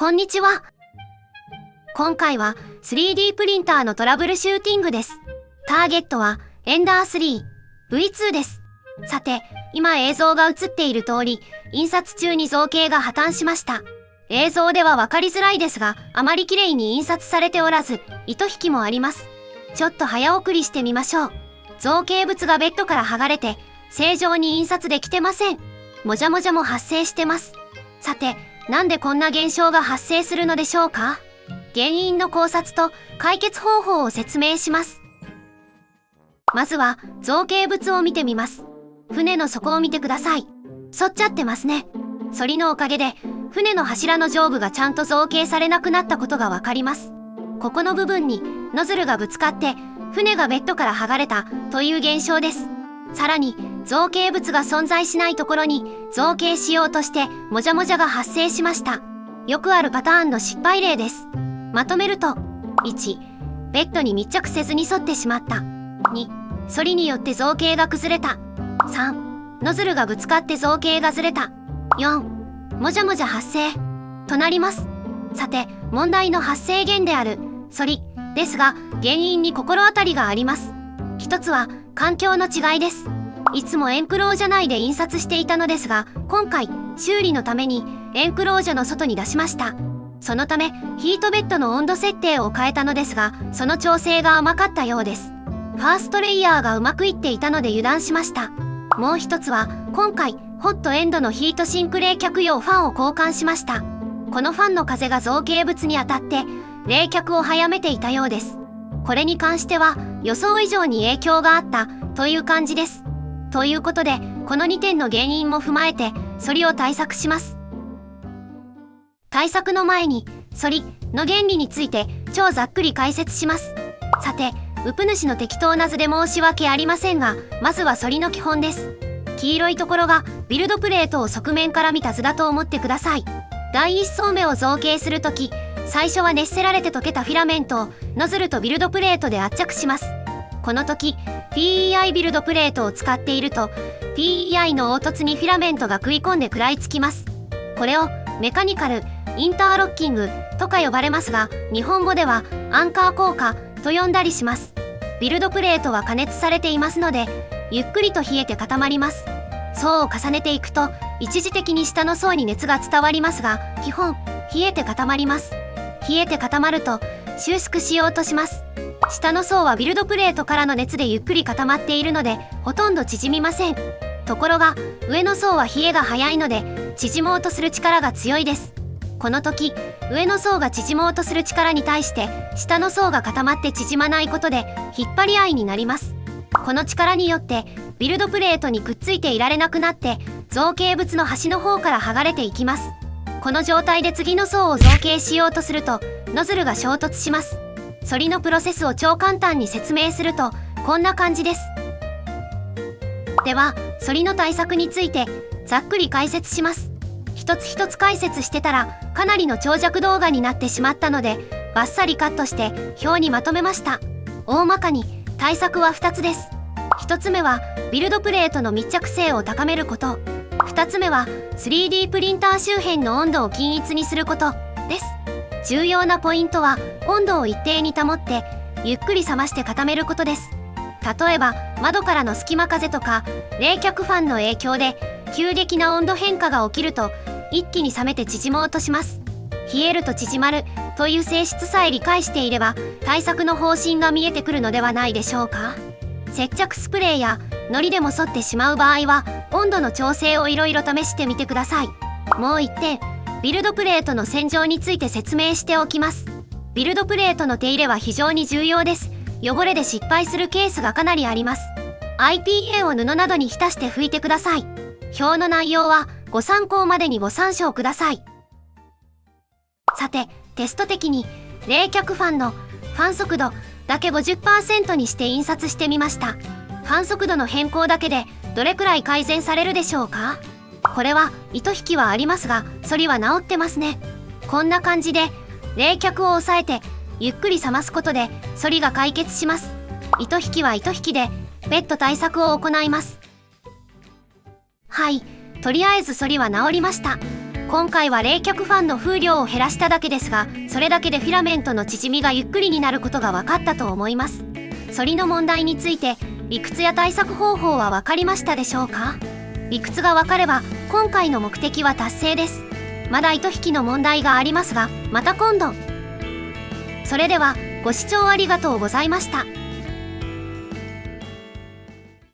こんにちは。今回は 3D プリンターのトラブルシューティングです。ターゲットはエンダー 3V2 です。さて、今映像が映っている通り、印刷中に造形が破綻しました。映像では分かりづらいですが、あまり綺麗に印刷されておらず、糸引きもあります。ちょっと早送りしてみましょう。造形物がベッドから剥がれて、正常に印刷できてません。もじゃもじゃも発生してます。さて、なんでこんな現象が発生するのでしょうか？原因の考察と解決方法を説明します。まずは造形物を見てみます。船の底を見てください。反っちゃってますね。反りのおかげで船の柱の上部がちゃんと造形されなくなったことがわかります。ここの部分にノズルがぶつかって船がベッドから剥がれたという現象です。さらに造形物が存在しないところに造形しようとしてもじゃもじゃが発生しました。よくあるパターンの失敗例です。まとめると、1、ベッドに密着せずに反ってしまった。2、反りによって造形が崩れた。3、ノズルがぶつかって造形がずれた。4、もじゃもじゃ発生となります。さて、問題の発生源である反りですが、原因に心当たりがあります。一つは環境の違いです。いつもエンクロージャ内で印刷していたのですが、今回修理のためにエンクロージャの外に出しました。そのためヒートベッドの温度設定を変えたのですが、その調整が甘かったようです。ファーストレイヤーがうまくいっていたので油断しました。もう一つは今回ホットエンドのヒートシンク冷却用ファンを交換しました。このファンの風が造形物に当たって冷却を早めていたようです。これに関しては予想以上に影響があったという感じです。ということで、この2点の原因も踏まえて反りを対策します。対策の前に反りの原理について超ざっくり解説します。さて、ウプ主の適当な図で申し訳ありませんが、まずは反りの基本です。黄色いところがビルドプレートを側面から見た図だと思ってください。第1層目を造形するとき、最初は熱せられて溶けたフィラメントをノズルとビルドプレートで圧着します。この時 PEI ビルドプレートを使っていると PEI の凹凸にフィラメントが食い込んで食らいつきます。これをメカニカルインターロッキングとか呼ばれますが、日本語ではアンカー効果と呼んだりします。ビルドプレートは加熱されていますので、ゆっくりと冷えて固まります。層を重ねていくと一時的に下の層に熱が伝わりますが、基本冷えて固まります。冷えて固まると収縮しようとします。下の層はビルドプレートからの熱でゆっくり固まっているのでほとんど縮みません。ところが上の層は冷えが早いので縮もうとする力が強いです。この時上の層が縮もうとする力に対して下の層が固まって縮まないことで引っ張り合いになります。この力によってビルドプレートにくっついていられなくなって造形物の端の方から剥がれていきます。この状態で次の層を造形しようとするとノズルが衝突します。反りのプロセスを超簡単に説明するとこんな感じです。では反りの対策についてざっくり解説します。一つ一つ解説してたらかなりの長尺動画になってしまったのでバッサリカットして表にまとめました。大まかに対策は2つです。1つ目はビルドプレートの密着性を高めること。2つ目は 3D プリンター周辺の温度を均一にすることです。重要なポイントは温度を一定に保ってゆっくり冷まして固めることです。例えば窓からの隙間風とか冷却ファンの影響で急激な温度変化が起きると一気に冷めて縮もうとします。冷えると縮まるという性質さえ理解していれば対策の方針が見えてくるのではないでしょうか。接着スプレーや糊でも反ってしまう場合は温度の調整をいろいろ試してみてください。もう一点、ビルドプレートの洗浄について説明しておきます。ビルドプレートの手入れは非常に重要です。汚れで失敗するケースがかなりあります。IPA を布などに浸して拭いてください。表の内容はご参考までにご参照ください。さて、テスト的に冷却ファンのファン速度だけ 50% にして印刷してみました。ファン速度の変更だけでどれくらい改善されるでしょうか。これは糸引きはありますが反りは治ってますね。こんな感じで冷却を抑えてゆっくり冷ますことで反りが解決します。糸引きは糸引きで別途対策を行います。はい、とりあえず反りは治りました。今回は冷却ファンの風量を減らしただけですが、それだけでフィラメントの縮みがゆっくりになることが分かったと思います。反りの問題について理屈や対策方法は分かりましたでしょうか？理屈が分かれば今回の目的は達成です。まだ糸引きの問題がありますが、また今度。それではご視聴ありがとうございました。